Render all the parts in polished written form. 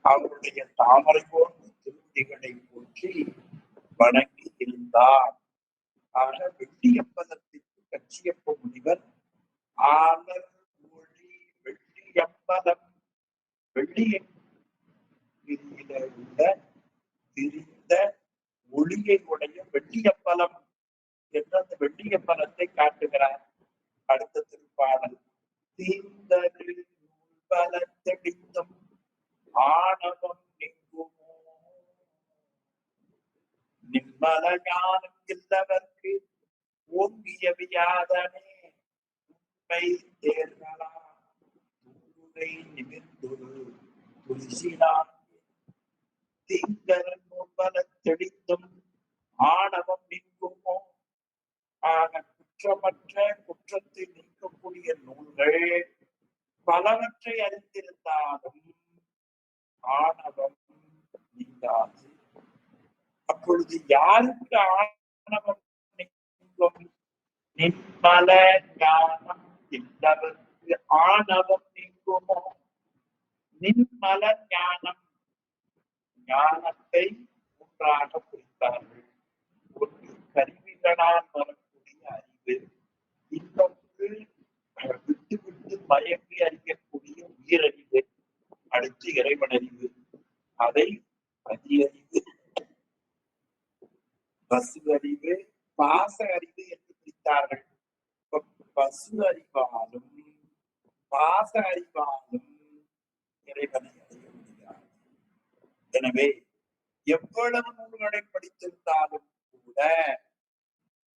அவருடைய தாமரை போன்ற திருவடிகளை போற்றி வணங்கி இருந்தார். ஆக வெள்ளியம்பலத்திற்கு கச்சியப்ப முனிவர் ஆலர் மொழி வெள்ளியம்பலம் வெள்ளிய உள்ள விரிந்த ஒளியை உடைய வெள்ளியம்பலம் என்று அந்த வெள்ளியம்பலத்தை காட்டுகிறார். அடுத்த திருப்பாடல் தீந்தரு நூல்பலத்தெடித்தும் ஆணவம் நீங்குமோ நிம்மல ஞானம் இல்லவர்க்கு ஓங்கிய வியாதனே உண்மை தேர்களா தூரை நிமிர்ந்தொரு துளிசினான் தீந்தரு நூல்பலத்தெடித்தும் ஆணவம் நீங்குமோ. ஆக குற்றமற்ற குற்றத்தை நீக்கக்கூடிய நூல்கள் பலவற்றை அறிந்திருந்தாலும் ஆணவம் நீங்காது. அப்பொழுது யாருக்கு ஆணவம் நீங்கும்? நிம்மல ஞானம் இல்லவர்க்கு ஆணவம் நீங்குமோ. நிம்மல ஞானம், ஞானத்தை மூன்றாக பிரித்தார்கள். ஒன்று கருவிகளால் வரக்கூடிய அறிவு, இன்னொன்று விட்டு விட்டு மயங்கி அறியக்கூடிய உயிரறிவு, அடுத்து இறைவனறிவு, அதை பதியறிவு, பசு அறிவு, பாச அறிவு என்று பிரித்தார்கள். பசு அறிவாலும் பாச அறிவாலும் இறைவனை அறிய முடியாது. எனவே எவ்வளவு நூல்களை படித்திருந்தாலும் கூட,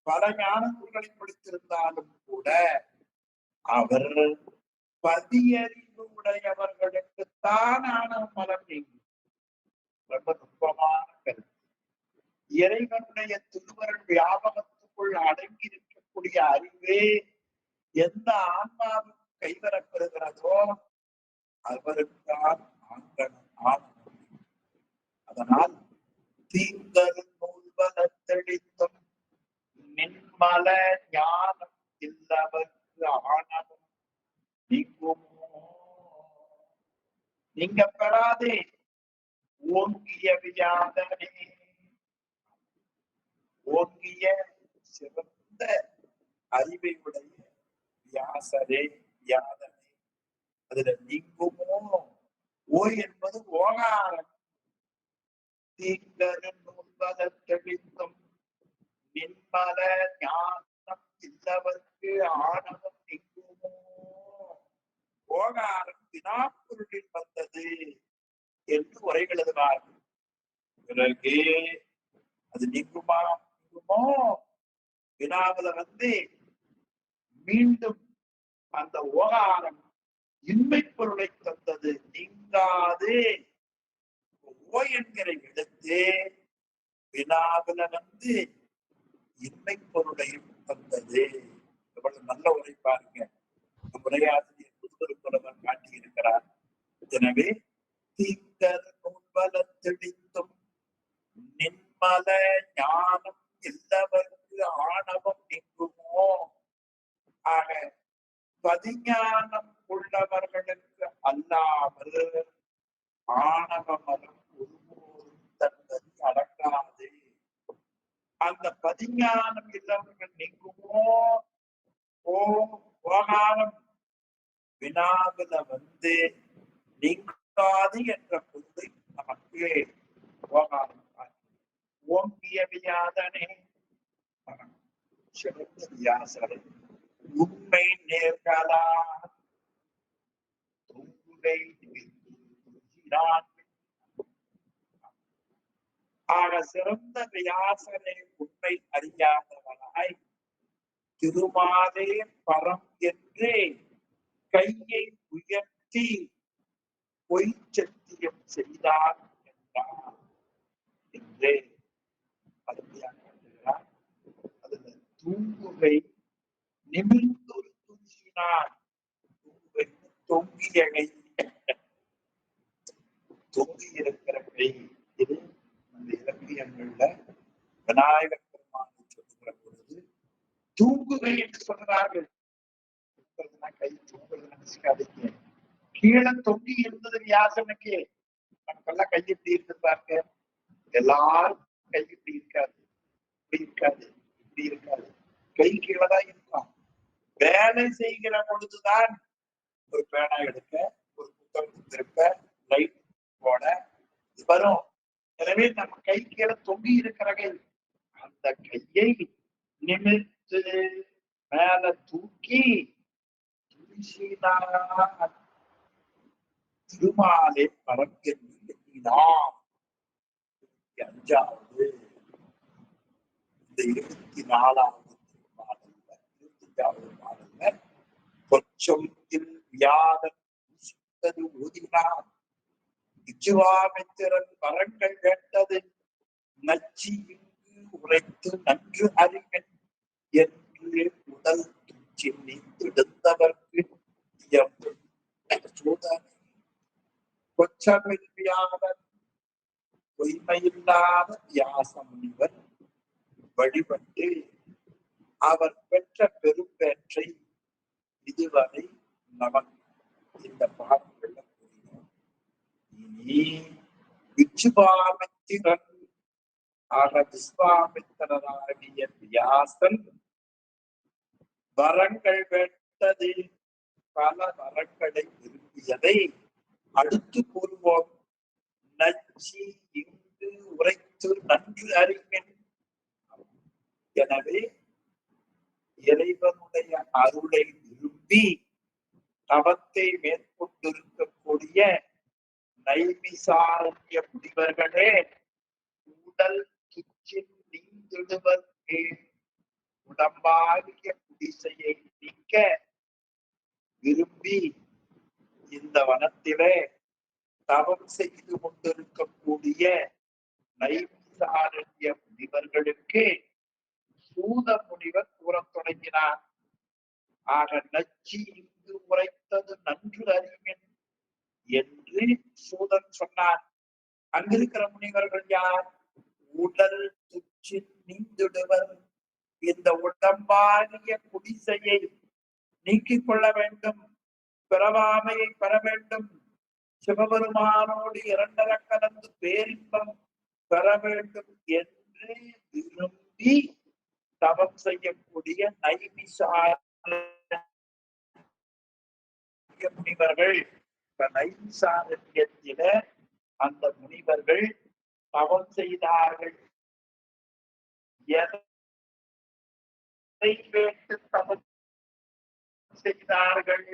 பல ஞான நூல்களை படித்திருந்தாலும் கூட, அவர் பதியறிவு உடையவர்களுக்குத்தான் ஆணவ மலம் நீங்கும். ரொம்ப நுட்பமான கருத்து. இறைவனுடைய திருவருள் வியாபகத்துக்குள் அடங்கி இருக்கக்கூடிய அறிவே எந்த ஆன்மாவுக்கு கைவரப்பெறுகிறதோ அவருக்குத்தான் ஆனந்தம். அதனால் தீந்தரு நூல்பலத்தெடித்தும் நின்மல ஞானம் இல்லவர்க்கு ஆணவம் நீங்குமோ. நீங்க பெறாதே ஓங்கிய வியாதனே, ஓங்கிய சிறந்த அறிவை உடைய வியாசரே, வியாதனே, அதுல நீங்குமோ. ஓ என்பது ஓகாரம். தீங்கரு நூல்பலத்தெடித்தும் நின்மல ஞானம் இல்லவர்க்கு ஆணவம் நீங்குமோ. ஓகாரம் வினாப்பொருளில் வந்தது என்று உரைகள் எழுதுவார்கள். பிறகு அது நீங்குமா? நீங்குமோ? வினாவுல மீண்டும் அந்த ஓகாரம் இன்மை பொருளை தந்தது, நீங்காது. ஓ என்கிற எழுத்து வினாவுல இன்மை பொருளையும் தந்தது. எவ்வளவு நல்ல உரை பாருங்க. உரையாசிரியர் புதுவருப்புலவர் காட்டியிருக்கிறார். எனவே தீங்கர் நூல்பலத்தெடித்தும் நின்மல ஞானம் இல்லவர்க்கு ஆணவம் நீங்குமோ. ஆக பதிஞானம் உள்ளவர்களுக்கு அல்லாமல் ஆணவ மலம் ஒருபோதும் தந்தது அடங்காது. அந்த பதிஞானம் இல்லவர்கள் நீங்குமோ. ஓகாரம் வினாவில நீங்காது என்ற பொருளை நமக்கு ஓகாரம் ஓங்கிய வியாதனே, சிறந்த வியாசரை, உண்மை நேர்களா தொங்குகை ஆக சிறந்த வியாசரை உண்மை அறியாதவனாய் திருமாலே பரம் என்று கையை உயர்த்தி பொய் சத்தியம் செய்தார் என்றார் என்று அருமையாக கருதுகிறார். அதுல தூங்குகை நிமிர்ந்தொரு துஞ்சினார். தூங்குகை தொங்கிய கை, தொங்கி இருக்கிற கை. இது அந்த இலக்கியங்கள்ல விநாயகர் பெருமானை சொல்லுகிற பொழுது தூங்குகை என்று சொல்கிறார்கள். கை தூங்குறது நினைச்சுக்காதீங்க. கீழே தொங்கி இருந்தது வியாசனுக்கு. நமக்கெல்லாம் கை எப்படி இருக்கு பாருங்க. எல்லாரும் கை இப்படி இருக்காது, இப்படி இருக்காது, இப்படி இருக்காது. கை கீழே தான் இருக்கும். வேலை செய்கிற பொழுதுதான் ஒரு பேனா எடுக்க, ஒரு புத்தகம் திருப்ப, லைட் போட வரும். எனவே நம்ம கை கீழே தொங்கி இருக்கிற கை, அந்த கையை நிமிர்த்து மேல தூக்கி திருமாலே பரப்பெண்ணி எண்ணினான். 25வது இந்த 24வது பாடல்ல 25வது பாடல்ல கொச்சொல் வியாதன் ஊதினான். விசுவாமித்திரன் வரங்கள் கேட்டது நச்சி இங்கு உரைத்து நன்று அறிஞன் என்று உடல் துச்சி நீந்தெடுத்தவர்க்கு சோதனை. கொச்சமில்லாதன் பொய்மையில்லாத வியாச முனிவர் வழிபட்டு அவர் பெற்ற பெரும்பேற்றை இதுவரை நமக்கு இந்த பாடல்கள் கூறினோம். இனி விசுவாமித்திரன் ஆக விஸ்வாமித்திரனாகிய வியாசன் வரங்கள் பெற்றது பல வரங்களை விரும்பியதை அடுத்து கூறுவோம். நச்சி இங்கு உரைத்து நன்று அறிஞன். எனவே இறைவனுடைய அருளை விரும்பி தவத்தை மேற்கொண்டிருக்கக்கூடிய நைமிசாரண்ய முனிவர்களே, உடல் துச்சின் நீந்திடுவதற்கு உடம்பாகிய குடிசையை நீக்க விரும்பி இந்த வனத்திலே தவம் செய்து கொண்டிருக்கக்கூடிய நைமிசாரண்ய முனிவர்களுக்கு சூத முனிவர் கூறத் தொடங்கினார். ஆக நச்சி இங்கு உரைத்தது நன்று அறிஞன் என்று சூதன் சொன்னார். அங்கிருக்கிற முனிவர்கள் யார்? உடல் துச்சி நீந்திடுவர். இந்த உடம்பாகிய குடிசையை நீக்கிக் கொள்ள வேண்டும், பிறவாமையை பெற வேண்டும், சிவபெருமானோடு இரண்டர கலந்து பேரின்பம் பெற வேண்டும் என்று விரும்பி தவம் செய்யக்கூடிய நைமிசாரண்ய முனிவர்கள். நைமிசாரண்யத்தில அந்த முனிவர்கள் தவம் செய்தார்கள். எதை கேட்டு தவம் செய்தார்கள்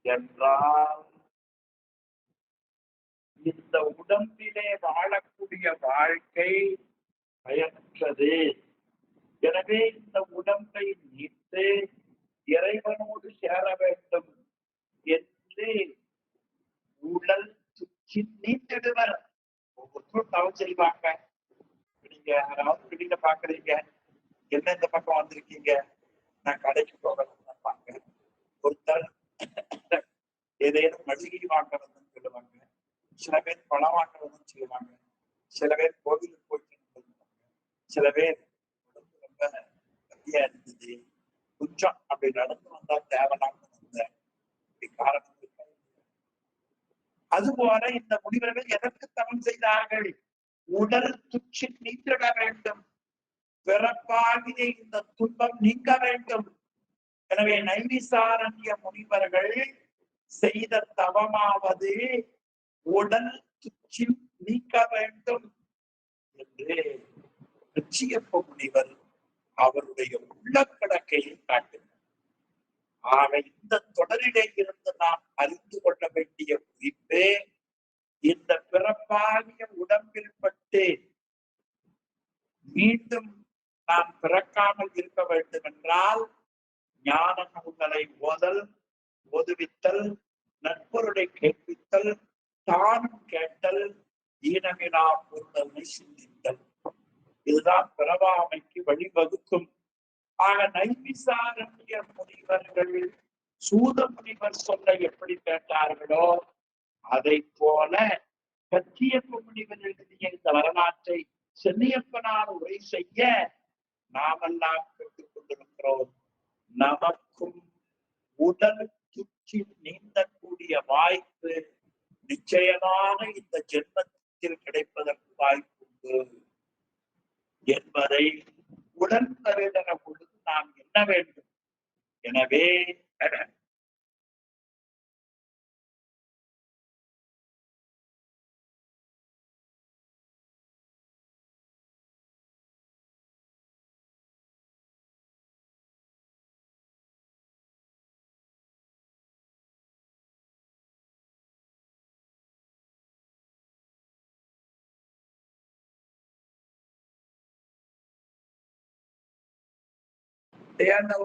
என்றால், இந்த உடம்பிலே வாழக்கூடிய வாழ்க்கை பயனற்றது. எனவே இந்த உடம்பை நீத்து இறைவனோடு சேர வேண்டும் என்று உடல் துச்சி நீத்திடுவர். ஒவ்வொருத்தரும் தவம் செய்வாங்க. நீங்க யாராவது வெளியில பாக்குறீங்க, என்ன இந்த பக்கம் வந்திருக்கீங்க, நான் கடைக்கு போகணும்னு ஒருத்தர் ஏதேனும் மளிகை வாங்கணும்னு சொல்லுவாங்க, சில பேர் பணம் வாங்கணும்னு சொல்லுவாங்க, சில பேர் கோவிலுக்கு போயிட்டு சொல்லுவாங்க, சில பேர் உடம்பு ரொம்ப வலியா இருந்தது, கொஞ்சம் அப்படி நடந்து வந்தா தேவலாம்னு வந்தேன், இப்படி காரணம். அதுபோல இந்த முனிவர்கள் எதற்கு தவம் செய்தார்கள்? உடல் துச்சி நீந்திட வேண்டும், பிறப்பாகிய இந்த துன்பம் நீங்க வேண்டும். எனவே நைமிசாரண்ய முனிவர்கள் செய்த தவமாவது உடல் துச்சி நீக்க வேண்டும் என்று ரிச்சியப்ப முனிவர் அவருடைய உள்ளக்கடக்கையை காட்டினார். ஆக இந்த தொடரிலே இருந்து நாம் அறிந்து கொள்ள வேண்டிய குறிப்பே, இந்த பிறப்பாகிய உடம்பில் பட்டு மீண்டும் நாம் பிறக்காமல் இருக்க வேண்டும் என்றால் ஞான நூல்களை ஓதல், ஓதுவித்தல், நட்பொருளை கேட்பித்தல், தானும் கேட்டல், ஈனமிலா பொருளை சிந்தித்தல், இதுதான் பிறவாமைக்கு வழிவகுக்கும். ஆக நைமிசாரண்ய முனிவர்கள் சூத முனிவர் சொல்ல எப்படி கேட்டார்களோ அதை போல கச்சியப்ப முனிவர் எழுதிய இந்த வரலாற்றை சென்னியப்பனார் உரை செய்ய நாமெல்லாம் கேட்டுக் கொண்டிருக்கிறோம். நமக்கும் உடல் துச்சி நீந்தக்கூடிய வாய்ப்பு நிச்சயமாக இந்த ஜென்மத்தில் கிடைப்பதற்கு வாய்ப்புண்டு என்பதை உடன் தருகிற பொழுது நாம் என்ன வேண்டும்? எனவே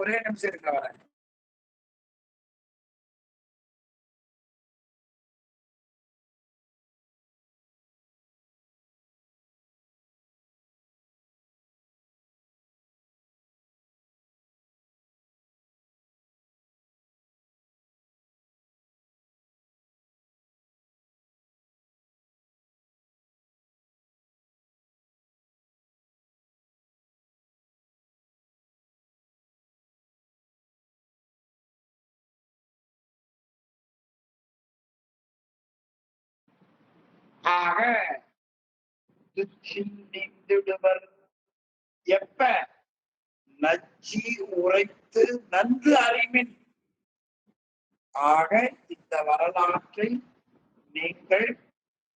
ஒரே நிமிஷம் இருக்க வரேன். ஆக நீந்திடுவர் எப்ப நச்சி உரைத்து நன்கு அறிவின். ஆக இந்த வரலாற்றை நீங்கள்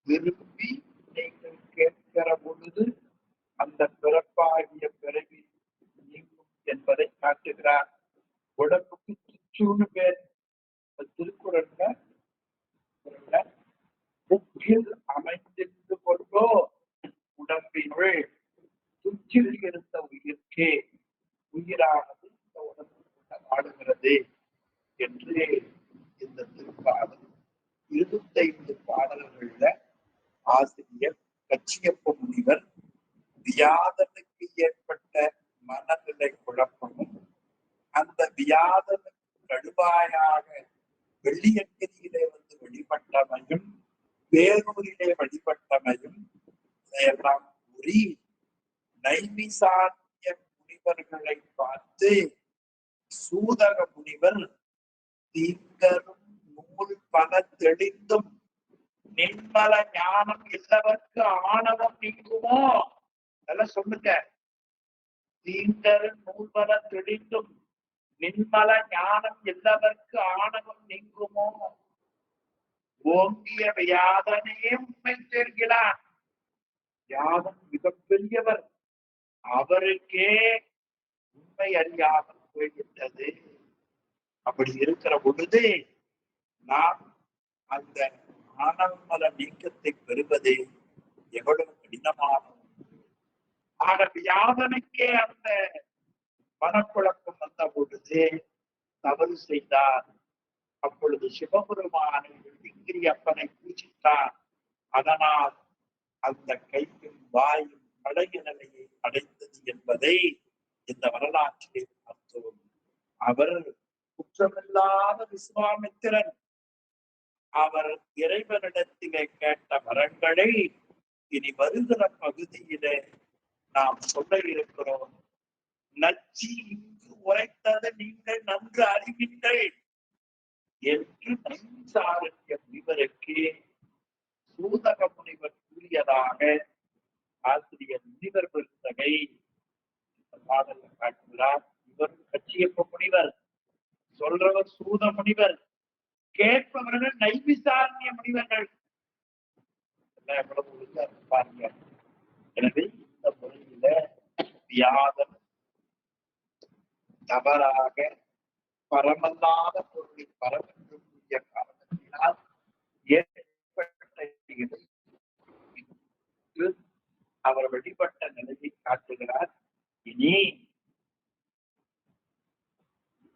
விரும்பி நீங்கள் கேட்கிற பொழுது அந்த பிறப்பாகிய பிறவி நீங்கும் என்பதை காட்டுகிறார். உடம்புக்கு சுற்றுன்னு பேர். திருக்குறள்ல புக்கில் அமைந்திருந்து கொண்டோ உடம்பினுள் துச்சில் இருந்த உயிர்க்கே உயிரானது இந்த உடம்புக்குள்ள வாடுகிறது என்று இந்த திருப்பாடல் 25 பாடல்கள்ல ஆசிரியர் கச்சியப்ப முனிவர் வியாதனுக்கு ஏற்பட்ட மனநிலை குழப்பமும் அந்த வியாதனுக்கு கடுவாயாக வெள்ளியங்கிரியிலே வந்து வழிபட்டமையும் வேலூரிலே வழிபட்டமையும் எல்லாம் கூறி நைமிசாத்திய முனிவர்களை பார்த்து சூதக முனிவர் தீங்கரும் நூல் பல தெளிந்தும் நின்மல ஞானம் இல்லவர்க்கு ஆணவம் நீங்குமோ? அதெல்லாம் சொல்லுங்க. தீங்கரும் நூல் பல தெளிந்தும் நின்மல ஞானம் இல்லவர்க்கு ஆணவம் நீங்குமோ? ஓங்கிய வியாதனே உண்மை சேர்கிறார். யாதன் மிகப்பெரியவர், அவருக்கே உண்மை அறியாமல் போய்விட்டது. அப்படி இருக்கிற பொழுது நாம் அந்த ஆணவமல நீக்கத்தை பெறுவதே எவ்வளவு கடினமான. ஆக வியாதனுக்கே அந்த மனக்குழப்பம் வந்த பொழுது தவறு செய்தார். அப்பொழுது சிவபெருமானை வெள்ளிங்கிரி அப்பனை பூஜித்தார். அதனால் அந்த கையும் வாயும் பழைய நிலையை அடைந்தது என்பதை இந்த வரலாற்றிலே பார்த்தோம். அவர் குற்றமில்லாத விஸ்வாமித்திரன். அவர் இறைவனிடத்திலே கேட்ட வரங்களை இனி வருகிற பகுதியிலே நாம் சொல்ல இருக்கிறோம். நச்சி இங்கு உரைத்தது நீங்கள் நன்கு அறிவீர்கள் என்று நைமிசாரண்ய முனிவருக்கு சூதக முனிவர் கூறியதாக ஆசிரியர் முனிவர் பெருந்தகை பாடல்ல காட்டுகிறார். இவர் கச்சியப்ப முனிவர், சொல்றவர் சூத முனிவர், கேட்பவர்கள் நைமிசாரண்ய முனிவர்கள். எவ்வளவு ஒழுங்கா பாருங்க. எனவே இந்த முறையில வியாதம் தவறாக பரமல்லாத பொருளை பரமென்று கூறிய காரணத்தினால் ஏற்பட்ட அவர் வழிபட்ட நிலையை காட்டுகிறார். இனி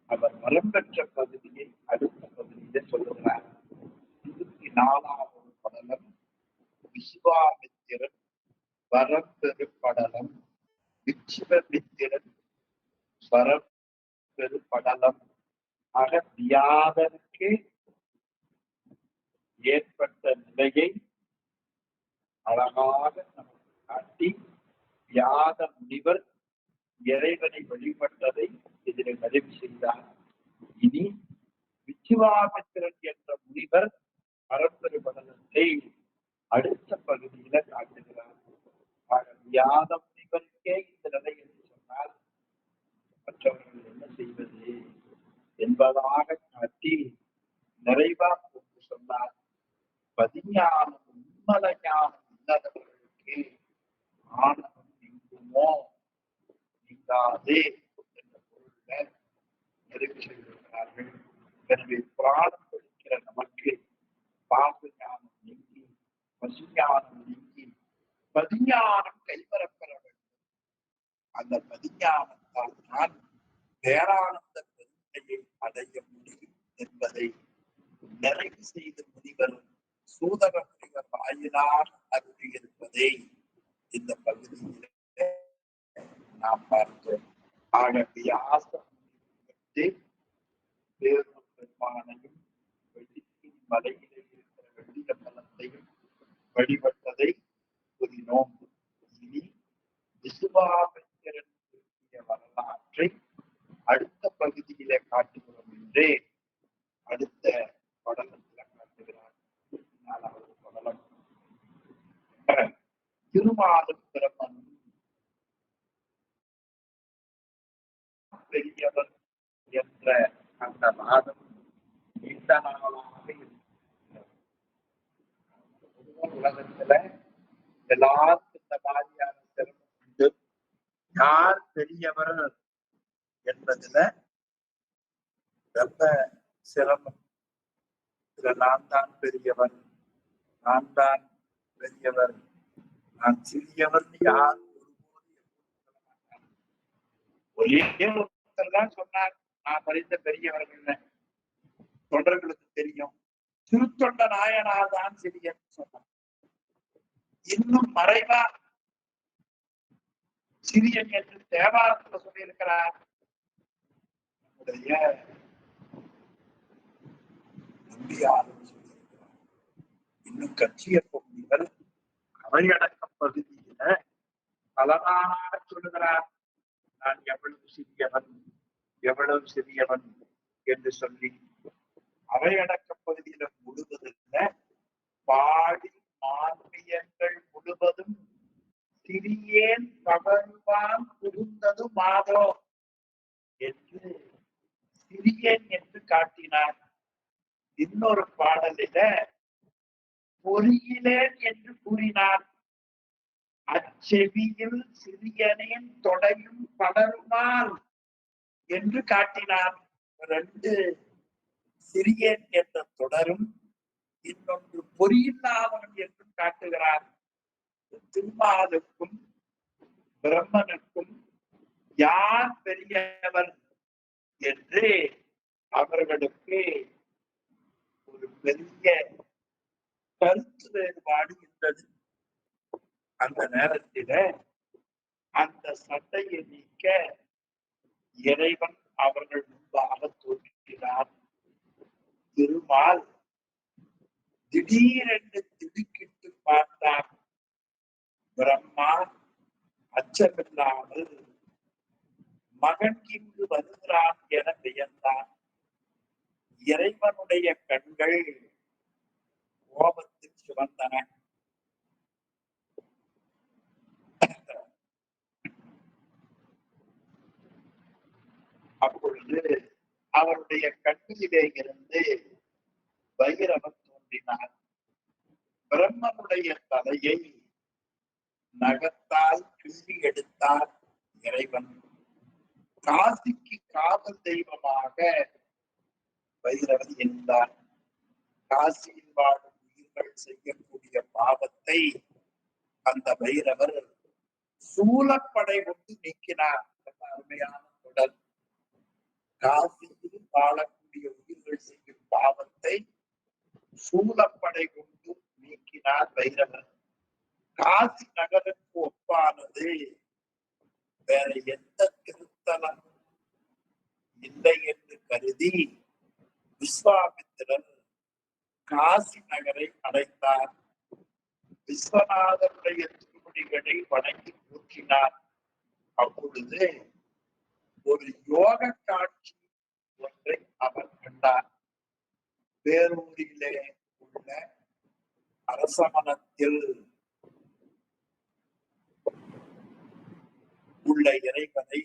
அவர் வரம் பெற்ற பகுதியை அடுத்த பகுதியிலே சொல்லுகிறார். 24வது படலம் விஸ்வாமித்திரன் வரம் பெரு படலம். விஸ்வமித்திரன் வரம் பெரு படலம். ஆக வியாதனுக்கு ஏற்பட்ட நிலையை அழகாக நமக்கு காட்டி வியாத முனிவர் இறைவனை வழிபட்டதை இதில் நிறைவு செய்தார். இனி விஸ்வாமித்திரன் என்ற முனிவர் பரம்பரை படலத்தை அடுத்த பகுதியில காட்டுகிறார். வியாத முனிவருக்கே இந்த நிலை என்று சொன்னால் மற்றவர்கள் என்ன செய்வது என்பதாக காட்டி நிறைவா கொண்டு சொன்னார். பதிஞானம் உண்மலைஞானம் இல்லாதவர்களுக்கு ஆணவம் நீங்குமோ நீங்காதே என்ற பொருள்ல நிறைவு செய்திருக்கிறார்கள். எனவே புராணம் படிக்கிற நமக்கு பாச ஞானம் நீங்கி பசுஞானம் நீங்கி பதிஞானம் கைவரப்பெற வேண்டும். அந்த பதிஞானத்தால் தான் பேரானந்த பெருமையை அடைய முடியும் என்பதை நிறைவு செய்த முனிவர் சூதக முனிவர் வாயிலாக அருளியிருப்பதை இந்த பகுதியில் நாம் பார்த்தோம். ஆக வியாசம் பேரூர் பெருமானையும் வெள்ளியின் மலையிலே இருக்கிற வெள்ளிய பலத்தையும் வழிபட்டதை கூறினோம். இனி விசுவாமித்திரன் குறிப்பிய வரலாற்றை அடுத்த பகுதியிலே காட்டுகிறோம் என்றே அடுத்த படலத்துல காட்டுகிறார். 4வது படலம். திருமாலும் பிரம்மன் பெரியவர் என்ற அந்த வாதம் நீண்ட நாளாக உலகத்துல எல்லாருக்கும் இந்த மாதிரியான சிரமம் உண்டு. யார் பெரியவர் என்பதுல ரொம்ப சிரமம். நான் தான் பெரியவர், நான் தான் பெரியவர், நான் சிறியவர் யார் ஒரே ஒருத்தர் தான் சொன்னார், நான் அறிந்த பெரியவர்கள் தொண்டர்களுக்கு தெரியும். திருத்தொண்ட நாயனார் தான் சிறியர் சொன்னார். இன்னும் மறைவா சிறியன் என்று தேவாரத்தில் சொல்லியிருக்கிறார். நம்முடைய நம்பியாரும் சொல்லியிருக்கிறார். இன்னும் கட்சியப்ப முனிவர் அவையடக்கம் பகுதியில பலனாக சொல்லுகிறார், நான் எவ்வளவு சிறியவன் எவ்வளவு சிறியவன் என்று சொல்லி. அவையடக்க பகுதியில முழுவதில்ல பாடி மான்மியங்கள் முழுவதும் சிறியேன் பகர்வான் புகுந்தது மாதோ என்று சிறியன் என்று காட்டினார். இன்னொரு பாடலில பொறியிலேன் என்று கூறினார். அச்செவியில் சிறியனின் தொடையும் படருமால் என்று காட்டினார். 2 சிறியன் என்ற தொடரும் இன்னொன்று பொறியில்லாதவன் என்று காட்டுகிறார். திருமாலுக்கும் பிரம்மனுக்கும் யார் பெரியவர் என்று அவர்களுக்கு ஒரு பெரிய கருத்து வேறுபாடு இருந்தது. அந்த நேரத்தில அந்த சட்டையை நீக்க இறைவன் அவர்கள் முன்பாக தோன்றினார். திருமால் திடீரென்று திடுக்கிட்டு பார்த்தார். பிரம்மா அச்சமில்லாமல் மகன் இங்கு வருகிறான் என வியந்தார். இறைவனுடைய கண்கள் கோபத்தில் சிவந்தன. அப்பொழுது அவருடைய கண்ணிலே இருந்து பைரவன் தோன்றினார். பிரம்மனுடைய தலையை நகத்தால் கிள்ளி எடுத்தார் இறைவன். காசிக்கு காவல் தெய்வமாக பைரவன் இருந்தார். காசியில் வாழும் உயிர்கள் செய்யக்கூடிய பாவத்தை அந்த பைரவர் சூலப்படை கொண்டு நீக்கினார். அருமையான தொடர். காசியில் வாழக்கூடிய உயிர்கள் செய்யும் பாவத்தை சூலப்படை கொண்டு நீக்கினார் பைரவர். காசி நகருக்கு ஒப்பானது வேற எந்த திருத்தலம் இல்லை என்று கருதி விஸ்வாமித்திரன் காசி நகரை அடைந்தார். விஸ்வநாதருடைய திருவடிகளை வணங்கி போற்றினார். அப்பொழுது ஒரு யோக காட்சி ஒன்றை அவர் கண்டார். பேரூரிலே உள்ள அரசமனத்தில் உள்ள இறைவனை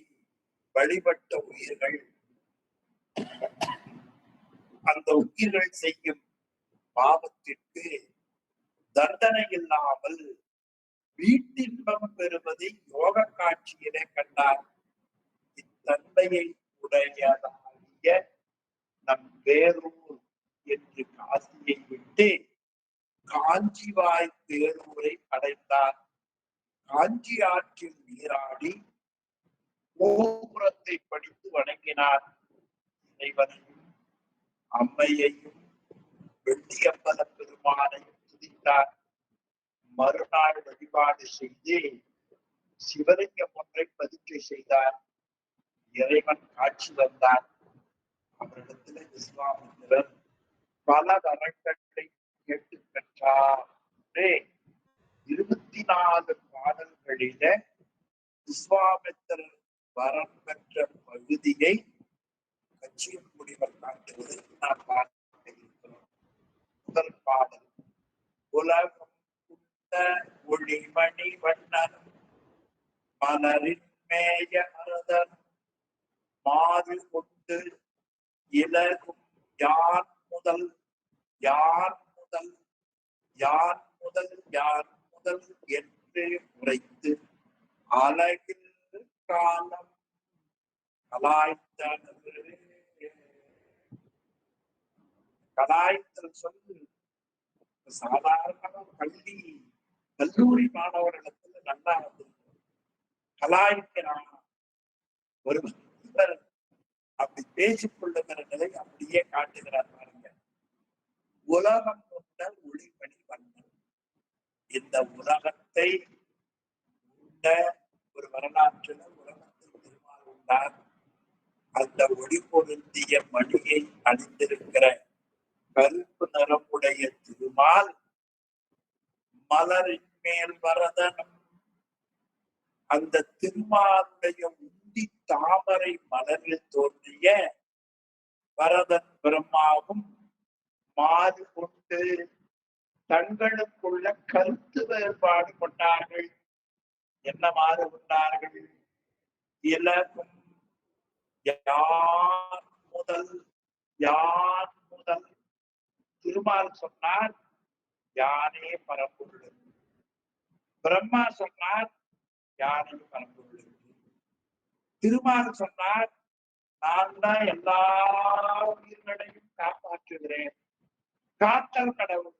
வழிபட்ட உயிர்கள் அந்த உயிர்கள் செய்யும் பாவத்திற்கு தண்டனை இல்லாமல் வீட்டின்பம் பெறுவதை யோக காட்சியிலே கண்டார். இத்தன்மையை உடையதாகிய நம் வேலூர் என்று காசியை விட்டு காஞ்சிவாய் பேரூரை அடைந்தார். காஞ்சி ஆற்றில் நீராடி கோபுரத்தை படித்து வணங்கினார். இறைவனையும் அம்மையையும் வெள்ளியம்பல பெருமானையும் துதித்தார். மறுநாள் வழிபாடு செய்து சிவலிங்கம் ஒன்றை பதிக்கை செய்தார். இறைவன் காட்சி வந்தார். அவரிடத்தில் விஸ்வாமித்திரர் பல வரங்களை கேட்டு பெற்றார். 24 பாடல்களில விஸ்வாமித்திரர் வரம் பெற்ற பகுதியை கட்சியின் முடிவர் காட்டுவதை நாம் பார்க்க இருக்கிறோம். முதல் பாடல் உலகம் குந்த ஒளிமணி வண்ணனும் மலரின் மேய மருதன் மாறு கொண்டு இலகும் யான் முதல் யான் முதல் யான் முதல் யான் முதல் என்று உரைத்து அழகில் காலம் கலாய்த்தனர். கலாய்த்தல் சொல்லு சாதாரண பள்ளி கல்லூரி மாணவர்களிடத்துல நல்லா வந்து கலாய்க்கிறான். ஒருவர் அப்படி பேசிக் கொள்ளுகிற நிலை அப்படியே காட்டுகிறார் பாருங்க. உலகம் கொண்ட ஒளிமணி வண்ணன். இந்த உலகத்தை உண்ட ஒரு வரலாற்றில் உலகத்தில் பெருமாள் உண்டார். அந்த ஒளி பொருந்திய மணியை அணிந்திருக்கிற கருப்பு நிறமுடைய திருமால் மலரின் மேல் வரதனும். அந்த திருமாலுடைய உந்தி தாமரை மலரில் தோன்றிய வரதன் பிரம்மாவும் மாறு கொண்டு தங்களுக்குள்ள கருத்து வேறுபாடு கொண்டார்கள். என்ன மாறு கொண்டார்கள்? இலகும் யான் முதல் யான் முதல். திருமால் சொன்னார் யானே பரம்பொருள். பிரம்மா சொன்னார் யானே பரம்பொருள். திருமால் சொன்னார் நான் தான் எல்லா உயிர்களையும் காப்பாற்றுகிறேன், காத்தல் கடவுள்.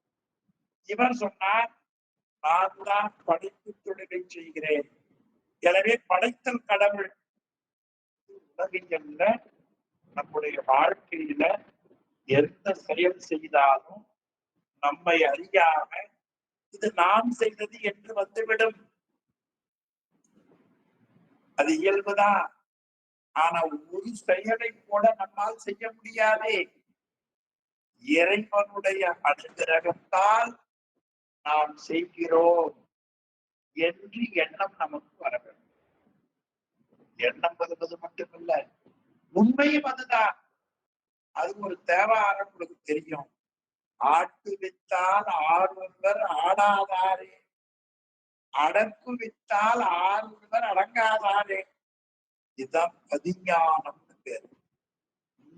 இவர் சொன்னார் நான் தான் படைப்பு தொழிலை செய்கிறேன், எனவே படைத்தல் கடவுள். உலகியல்ல நம்முடைய வாழ்க்கையில எந்த செயல் செய்தாலும் நம்மை அறியாம இது நாம் செய்தது என்று வந்துவிடும். அது இயல்புதான். ஆனா ஒரு செயலை கூட நம்மால் செய்ய முடியாதே. இறைவனுடைய அனுகிரகத்தால் நாம் செய்கிறோம் என்று எண்ணம் நமக்கு வர வேண்டும். எண்ணம் வருவது மட்டுமல்ல, உண்மையும் அதுதான். அது ஒரு தேவாரம் உங்களுக்கு தெரியும். ஆட்டு வித்தால் ஆறுவர் ஆடாதாரே, அடக்கு வித்தால் ஆறுவர் அடங்காதாரே. இதுதான் பதிஞானம் பேர்.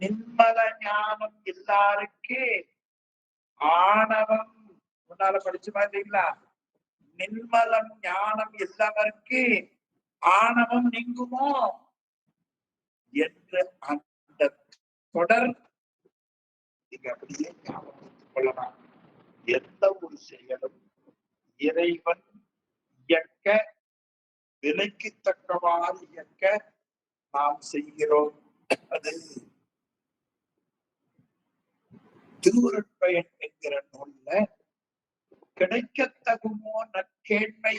நின்மல ஞானம் எல்லாருக்கே ஆணவம். முன்னால படிச்சு பார்த்தீங்களா? நின்மலம் ஞானம் எல்லாருக்கே ஆணவம் நீங்குமோ என்று அந்த தொடர் நீங்க அப்படியே ஞாபகத்துக் கொள்ளலாம். எந்த ஒரு செயலும் இறைவன் இயக்க விலைக்கு தக்கவாறு இயக்க நாம் செய்கிறோம். அது திருவருட்பயன் என்கிற நூல்ல கிடைக்கத்தகுமோ நற்கேண்மை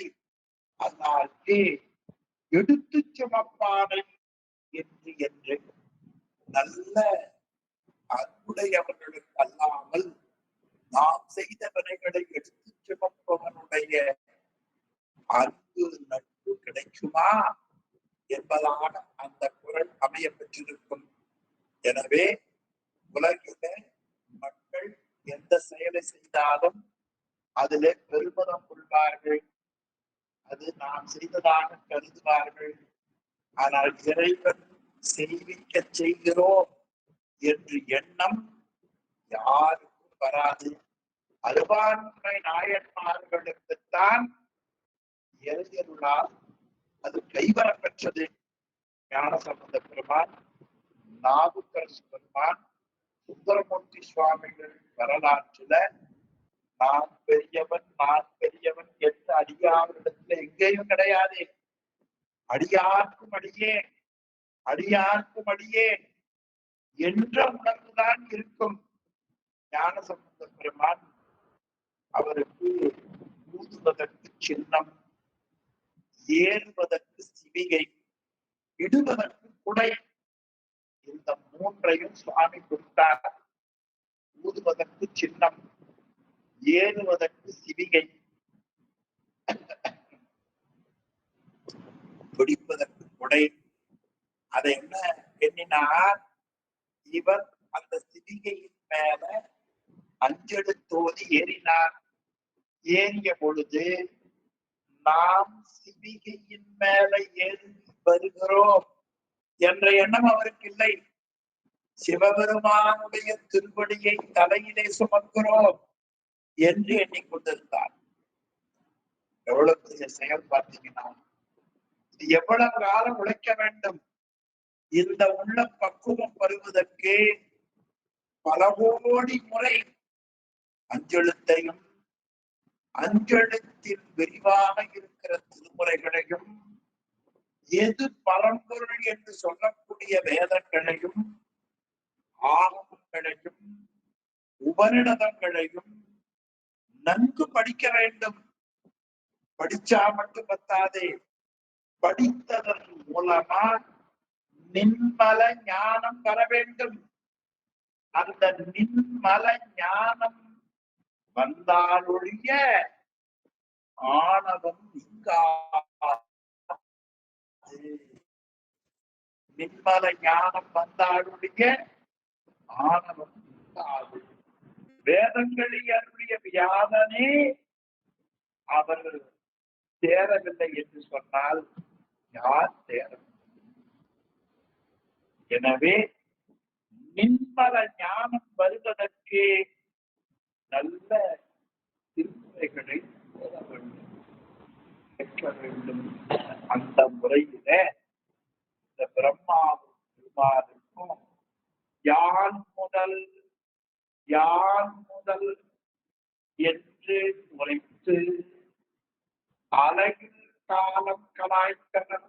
அல்லாது எடுத்து சுமப்பானை என்று நல்ல அன்புடையவர்களுக்கு அல்லாமல் நாம் செய்த வினைகளை எடுத்து சுமப்பவனுடைய அன்பு நட்பு கிடைக்குமா என்பதாக அந்த குரல் அமைய பெற்றிருக்கும். எனவே உலகில மக்கள் எந்த செயலை செய்ய செய்தாலும் அதிலே பெருமிதம் கொள்வார்கள், அது நாம் செய்ததாக கருதுவார்கள். ஆனால் இறைவன் செய்விக்க செய்கிறோம் என்று எண்ணம் யாருக்கும் வராது. அருவான்மை நாயன்மார்களுக்குத்தான் இறையருளால் அது கைவரப்பெற்றது. ஞானசம்பந்த பெருமான், நாவுக்கரசு பெருமான், சுந்தரமூர்த்தி சுவாமிகள் வரலாற்றுல நான் பெரியவன் நான் பெரியவன் என்ற அடியாரிடத்துல எங்கேயும் கிடையாது. அடியார்க்கும் அடியே அடியார்க்கும் அடியே என்ற உணர்வுதான் இருக்கும். ஞானசம்பந்த பெருமான் அவருக்கு ஊதுவதற்கு சின்னம், ஏறுவதற்கு சிவிகை, இடுவதற்கு குடை, இந்த மூன்றையும் சுவாமி கொடுத்தார். ஊதுவதற்கு சின்னம், ஏறுவதற்கு சிவிகை, பிடிப்பதற்கு குடை. அதை என்ன எண்ணினார், இவர் அந்த சிவிகையின் மேல அஞ்செழுத்தோதி ஏறினார். ஏறிய பொழுது நாம் சிவிகையின் மேல ஏறி வருகிறோம் என்ற எண்ணம் அவருக்கு இல்லை. சிவபெருமானுடைய திருவடியை தலையிலே சுமக்கிறோம் என்று எண்ணிக்கொண்டிருந்தார். எவ்வளவு பெரிய செயல் பார்த்தீங்கன்னா, இது எவ்வளவு காலம் உழைக்க வேண்டும். இந்த உள்ள பக்குவம் வருவதற்கு பல கோடி முறை அஞ்செழுத்தையும் அஞ்செழுத்தில் விரிவாக இருக்கிற திருமுறைகளையும் எது பரம்பொருள் என்று சொல்லக்கூடிய வேதங்களையும் ஆகமங்களையும் உபநிடதங்களையும் நன்கு படிக்க வேண்டும். படிச்சா மட்டும் பத்தாதே, படித்ததன் மூலமா நின்மல ஞானம் வர வேண்டும். அந்த நின்மல ஞானம் வந்தாலொழிய ஆணவம் நீங்காது. நின்மல ஞானம் வந்தாலொழிய ஆணவம் நீங்காது. வேதங்களில் அருளிய வியாதனே அவர் தேரவில்லை என்று சொன்னால் யார் தேரவில்லை? எனவே நின்மல ஞானம் வருவதற்கு நல்ல திருமுறைகளை ஓத வேண்டும், கேட்க வேண்டும். அந்த முறையில இந்த பிரம்மாவும் திருமாலுக்கும் யான் முதல் என்று உரைத்து அழகில் காலம் கலாய்த்தனர்.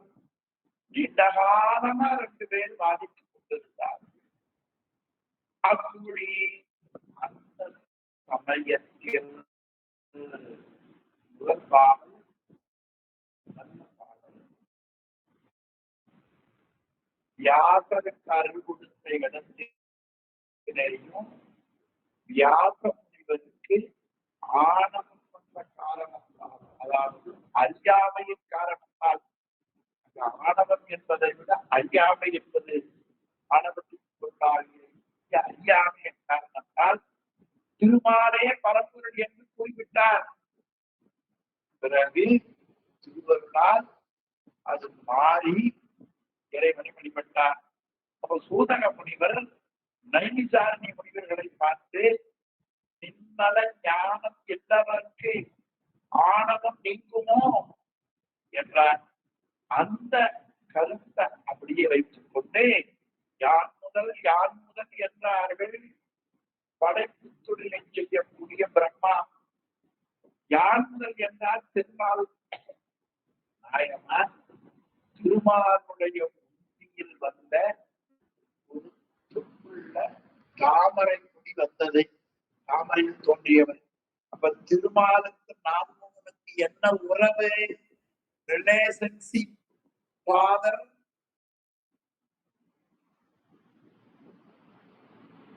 நீண்ட காலமா 2 பேர் பாதித்துக் கொண்டிருந்தார். அப்படி அந்த சமயத்தில் முதல் பாடல் நல்ல பாடல். வியாசருக்கு அருள் கொடுத்த இடத்திலேயும் வியாச முனிவருக்கு ஆணவம் கொண்ட காரணத்தால், அதாவது அறியாமையின் காரணத்தால், ஆணவம் என்பதை விட அறியாமை என்பது ஆணவத்துக்கு கொண்டாகிய அறியாமையின் காரணத்தால் திருமாலே பரம்பொருள் என்று கூறிவிட்டார். பிறகு திருவருளால் அது மாறி இறைவனை வழிபட்டார். அப்ப சூதக முனிவர் நைமிசாரணி முனிவர்களை பார்த்து நின்மல ஞானம் எல்லாருக்கு ஆணவம் நீங்குமோ என்றார். அந்த கருத்தை அப்படியே வைத்துக் கொண்டு யான் முதல் என்றார்கள் படைப்பு தொழிலை செய்யக்கூடிய பிரம்மா. யான் முதல் என்றால் திருமால் நாயகமார். திருமாலுடைய முந்தியில் வந்த ஒரு தொப்புள்ள தாமரை முடி வந்தது, தாமரையில் தோன்றியவர். அப்ப திருமாலுக்கு நாமனுக்கு என்ன உறவு? ரிலேஷன்ஷிப். ஃபாதர்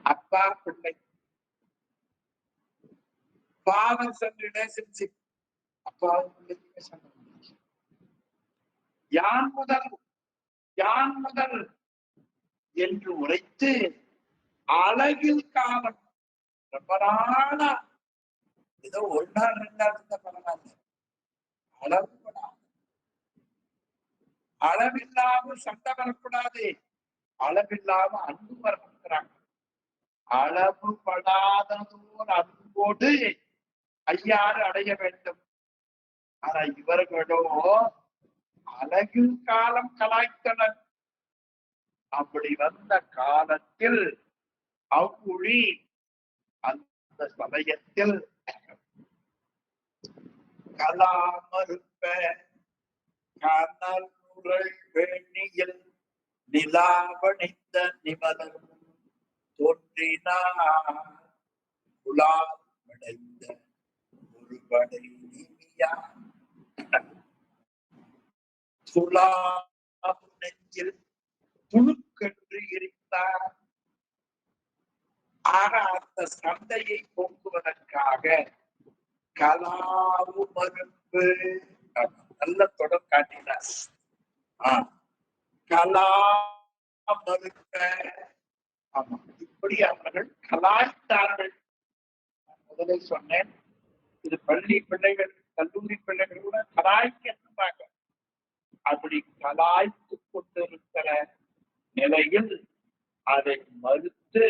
அப்பா பிள்ளை, ஃபாதர் சன் ரிலேஷன்ஷிப். அப்பாவும் பிள்ளைக்குமே சண்டை. யான் முதல் என்று உரைத்து அழகில் காலம் ரொம்ப நாளா ஏதோ ஒரு நாள் 2 நாள் இருந்தா பரவாயில்ல. அளவுபடாது. அளவில்லாம சண்டை வரக்கூடாது. அளவில்லாம அன்பு வரணுங்கிறாங்க. அளவுபடாததோர் அன்போடு ஐயாறு அடைய வேண்டும். ஆனா இவர்களோ அழகில் காலம் கலாய்த்தனர். அப்படி வந்த காலத்தில் அவ்வொழி அந்த சமயத்தில் கலாமறுப்ப கனல் நுரல் வேணியில் நிலாவணிந்த நிமலர் தோன்றினார் குலால் அடைந்த ஒருபடை நீமியார் சுலாபு நெஞ்சில் துணுக்கென்று இருந்தார். ஆக அந்த சண்டையை போக்குவதற்காக கலாவு மறுப்பு நல்ல தொடர் காட்டினார். கலா மறுப்ப ஆமா இப்படி அவர்கள் கலாய்த்தார்கள். முதலில் சொன்னேன், இது பள்ளி பிள்ளைகள் கல்லூரி பிள்ளைகள் கூட கலாய்க்கிறாங்க. அப்படி கலாய்த்து கொண்டிருக்கிற நிலையில் அதை மறுத்து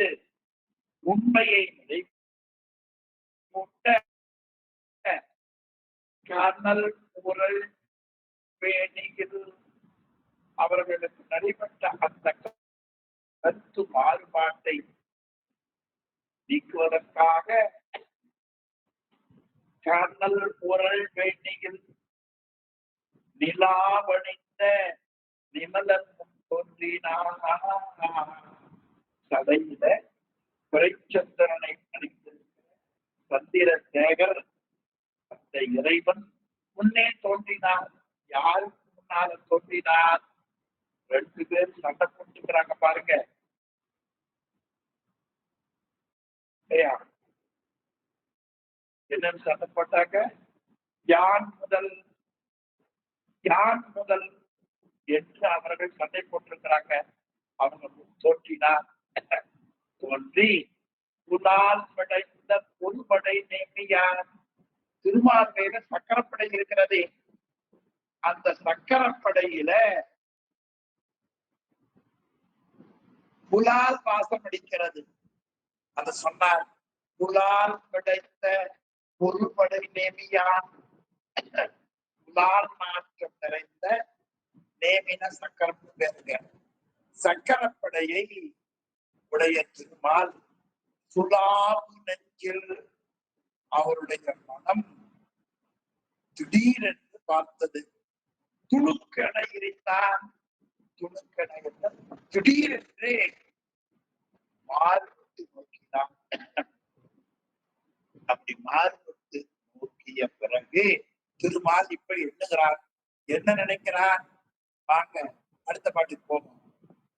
உண்மையை நிலைமூட்ட கனல் குரல் பேணியில் அவர்களுக்கு நடைபெற்ற அந்த கருத்து மாறுபாட்டை நீக்குவதற்காக கனல் குரல் பேணியில் நிலாவணிந்த நிமலன் தோன்றினார். சதையில பிறைச்சந்திரனை அணிந்திருக்கிற சந்திர சேகர் அந்த இறைவன் முன்னே தோன்றினார். யாருக்கு முன்னால தோன்றினார்? 2 பேர் சண்டை போட்டுக்கிறாங்க பாருங்க. என்னன்னு சண்டை போட்டாங்க? யான் முதல் என்று அவர்கள் சண்டை போட்டிருக்கிறாங்க. அவங்க தோன்றினார். தோன்றி குலால் படைத்த பொறுபடை நேமியார். திருமார்பையில சக்கரப்படை இருக்கிறது. அந்த சக்கரப்படையில குலால் வாசம் அடிக்கிறது. அத சொன்னார். குலால் படைத்த பொறுபடை நேமியார். குலால் மாற்றம் நிறைந்த நேமின சக்கரம் பேருங்க. சக்கரப்படையை உடைய திருமால் சுலாபு நெஞ்சில் அவருடைய மனம் திடீரென்று பார்த்தது. துணுக்கென இருந்தான். துணுக்கென திடீரென்று மாறுபட்டு நோக்கினான். அப்படி மாறுபட்டு நோக்கிய பிறகு திருமால் இப்படி எண்ணுகிறார். என்ன நினைக்கிறார்? வாங்க அடுத்த பாட்டுக்கு போவோம்.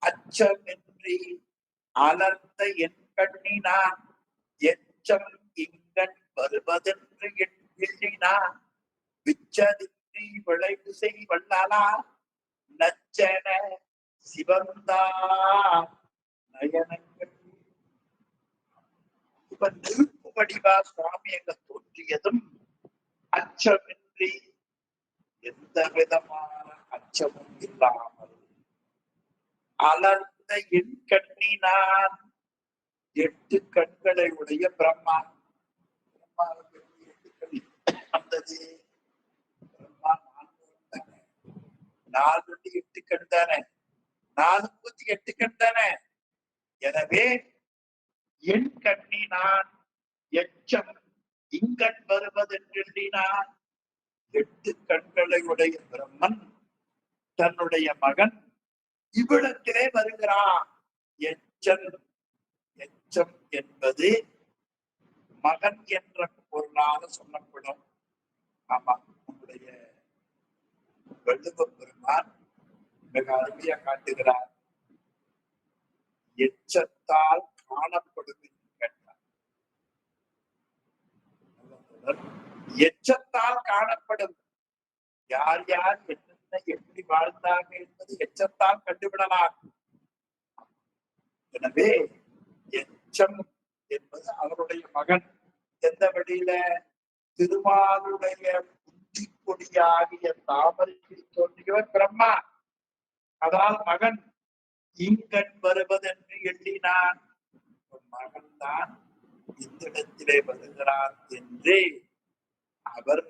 அச்சமின்றி அலர்ந்த என் கண்ணினான் எச்சம் இங்கன் வருவதென்று எண்ணினான் விச்சதின்றி விளைவு செய் வல்லாலா நச்சன சிவந்தா நயனங்கள். இப்ப நெருப்பு வடிவா சுவாமி அங்க தோன்றியதும் அச்சமின்றி எந்த விதமான அச்சமும் இல்லாமல் அலர்ந்த என் கண்ணினான் 8 கண்களை உடைய பிரம்மா. பிரம்மாவுக்கு 8 கண் வந்தது. பிரம்மா 4 8 கண் தானே. 4 8 கண் தானே. எனவே என் கண்ணினான் எச்சம் இங்கண் வருவதென்றினான். 8 கண்களை உடைய பிரம்மன் தன்னுடைய மகன் இவ்விடத்திலே வருகிறான். எச்சம் எச்சம் என்பது மகன் என்ற பொருளாக சொல்லப்படும். ஆமா, நம்முடைய வள்ளுவ பெருமான் மிக அருமையா காட்டுகிறார். எச்சத்தால் காணப்படும் என்று கேட்டார். எச்சத்தால் காணப்படும். யார் யார் என்னென்ன எப்படி வாழ்ந்தாங்க என்பது எச்சத்தால் கண்டுவிடலாம். எனவே எச்சம் என்பது அவருடைய மகன் எந்த வழியில திருமாலுடைய புத்தி கொடியாகிய தாமரையில் தோன்றியவர் பிரம்மா. அதால் மகன் இங்கண் வருவதென்று எண்ணினான். மகன் தான் இந்த இடத்திலே வருகிறார் என்று அவர்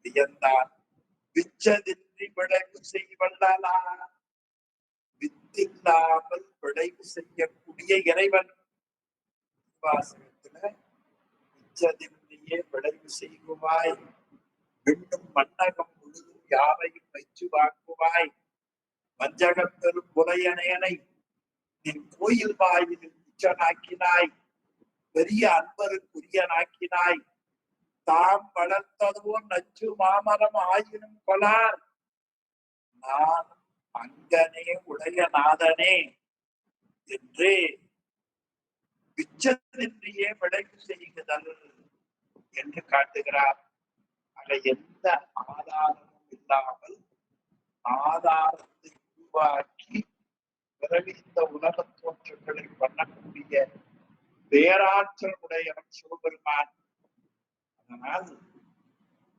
வியந்தார். விச்சதின்றி விளைவு செய்வல்லா, வித்தில்லாமல் விளைவு செய்யக்கூடிய இறைவன். வாசகத்துல விச்சதின்றியே விளைவு செய்வாய், விண்ணும் மண்ணகம் முழுதும் யாவையும் வைச்சு வாக்குவாய், வஞ்சகம் பெறும் புலையனையனை நின் கோயில் வாயில் உச்சனாக்கினாய், பெரிய அன்பருக்குரியனாக்கினாய், தாம் வளர்த்ததோ நச்சு மாமரம் ஆயினும் கொலார், நான் அங்கனே உடைய நாதனே என்று விச்சத்தின்றியே விளைவு செய்குதல் என்று காட்டுகிறார். ஆக எந்த ஆதாரமும் இல்லாமல் ஆதாரத்தை உருவாக்கி பிறகு இந்த உலக தோற்றங்களை பண்ணக்கூடிய பேராற்றல் உடையவன் சிவபெருமான். அதனால்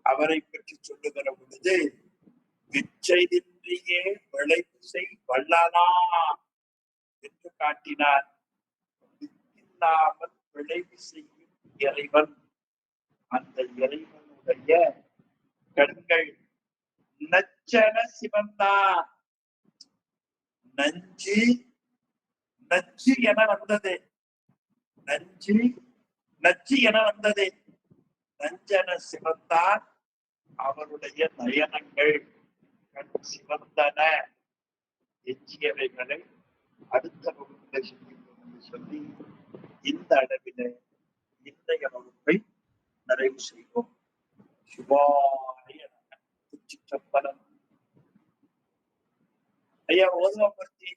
அவரை பற்றி சொல்லுகிற பொழுது விச்சைதின்றியே விளைவு செய் வல்லனா என்று காட்டினார். வித்தில்லாமல் விளைவு செய்யும் இறைவன். அந்த இறைவனுடைய கண்கள் நச்சன சிவந்தா. நஞ்சு நச்சு என வந்தது, நஞ்சு நச்சு என வந்தது. நஞ்சன சிவந்தான் அவருடைய நயனங்கள் கண் சிவந்தன. எஞ்சியவைகளை அடுத்த வகுப்பில் செய்யும் என்று சொல்லி இந்த அளவில இன்றைய வகுப்பை நிறைவு செய்வோம். சிவாய நமः. ஐயா ஓதுவா பற்றி